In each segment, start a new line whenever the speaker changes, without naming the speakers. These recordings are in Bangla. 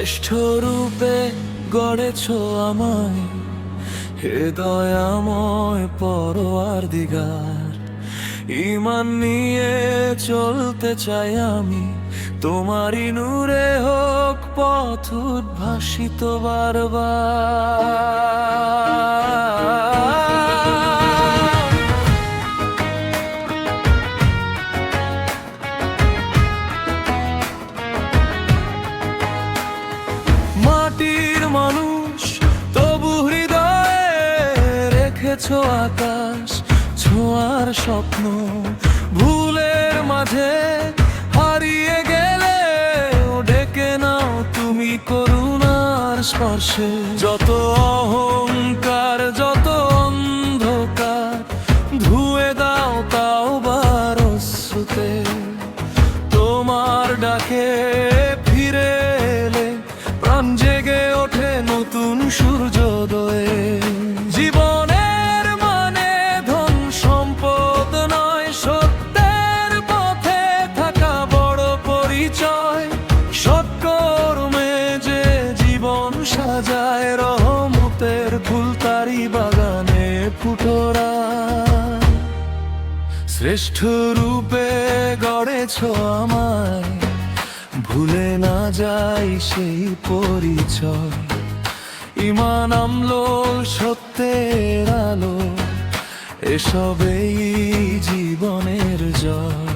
শ্রেষ্ঠ রূপে গড়েছ আমায়, হে দয়াময় পরওয়ারদিগার। ঈমান নিয়ে চলতে চাই আমি, তোমারই নূরে হোক পথ উদ্ভাসিত বারবার। মাটির মানুষ তবু হৃদয়ে রেখেছ আকাশ ছোঁয়ার স্বপ্ন। ভুলের মাঝে হারিয়ে গেলে ডেকে নাও তুমি করুণার স্পর্শে। যত অহংকার যত অন্ধকার ধুয়ে দাও তাও বার অশ্রুতে। তোমার ডাকে ফিরে এলে প্রাণ জেগে ওঠে নতুন সূর্যোদয়ে। জীবনের মানে ধন সম্পদ নয়, সত্যের পথে থাকা বড় পরিচয়। সৎকর্মে যে জীবন সাজায়, রহমতের ফুলতারি বাগানে ফুটোরা। শ্রেষ্ঠ রূপে গড়েছ আমায়, ভুলে না যাই সেই পরিচয়। ঈমান আমলো সত্যের আলো, এসবেই জীবনের জয়।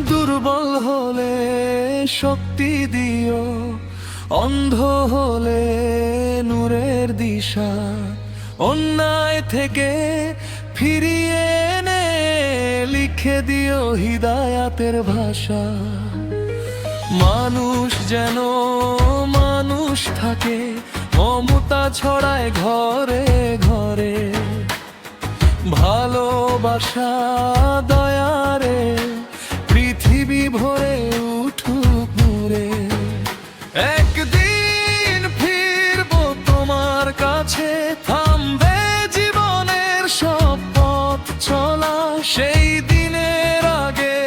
দুর্বল হলে শক্তি দিও, অন্ধ হলে নূরের দিশা। অন্যায় থেকে ফিরিয়ে এনে লিখে দিও হিদায়াতের ভাষা। মানুষ যেন মানুষ থাকে, মমতা ছড়ায় ঘরে ঘরে। ভালোবাসা দয়ারে পৃথিবী ভরে উঠুক নূরে। একদিন ফিরবো তোমার কাছে, থামবে জীবনের সব পথ চলা। সেই দিনের আগে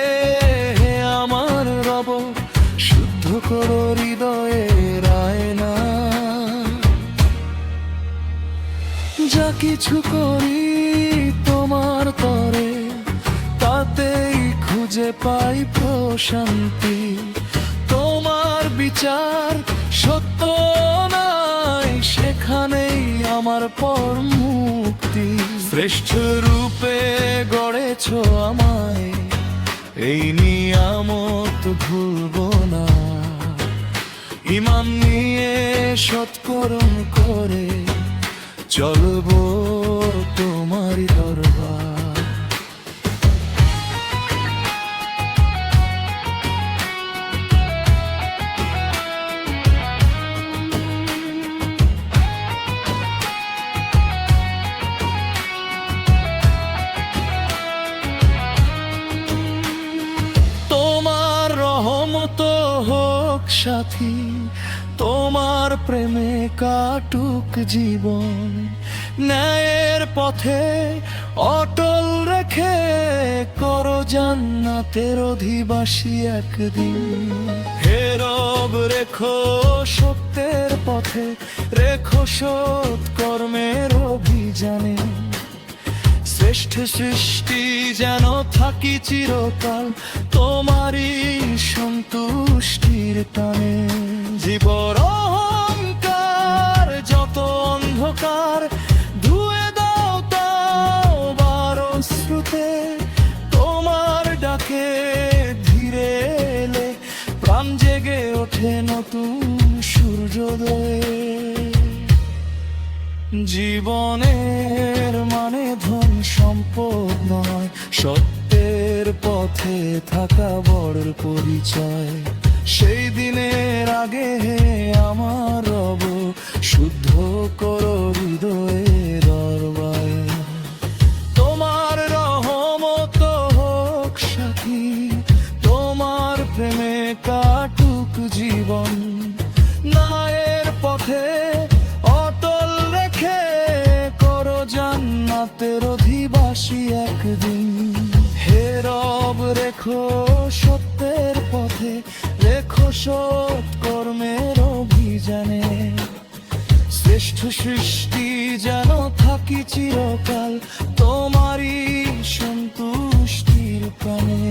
আমার রব শুদ্ধ করো হৃদয়ের আয়না। যা কিছু করি তোমার তরে, তাতেই খুঁজে পাই প্রশান্তি। তোমার বিচার সত্য নাই, সেখানেই আমার পর মুক্তি। শ্রেষ্ঠ রূপে গড়েছ আমায়, এই নিয়ামত ভুলবো না। ঈমান নিয়ে সৎকর্ম করে চলবো তোমারই দরবার। হোক সাথী, তোমার প্রেমে কাটুক জীবন। ন্যায়ের পথে অটল রেখে করো জান্নাতের অধিবাসী একদিন। হে রব রেখো সত্যের পথে, রেখো সৎ কর্মের অভিযানে। শ্রেষ্ঠ সৃষ্টি যেন থাকি চিরকাল তোমারই সন্তুষ্টির টানে। জীবর অহংকার যত অন্ধকার ধুয়ে দাও তাও বার অশ্রুতে। তোমার ডাকে ধীরে এলে প্রাণ জেগে ওঠে নতুন সূর্যোদয়ে। জীবনের মানে ধন সম্পদ নয়, সত্যের পথে থাকা বড় পরিচয়। সেই দিনের আগে আমার রব শুদ্ধ করো হৃদয়ের দরবার। তোমার রহমত হোক সাথী, তোমার প্রেমে কাটুক জীবন। ন্যায়ের পথে অটল রেখে করো জান্নাতের একদিন। হে রব, রেখো সত্যের পথে, রেখো সৎ কর্মের অভিযানে। শ্রেষ্ঠ সৃষ্টি যেন থাকি চিরকাল তোমারই সন্তুষ্টির প্রাণে।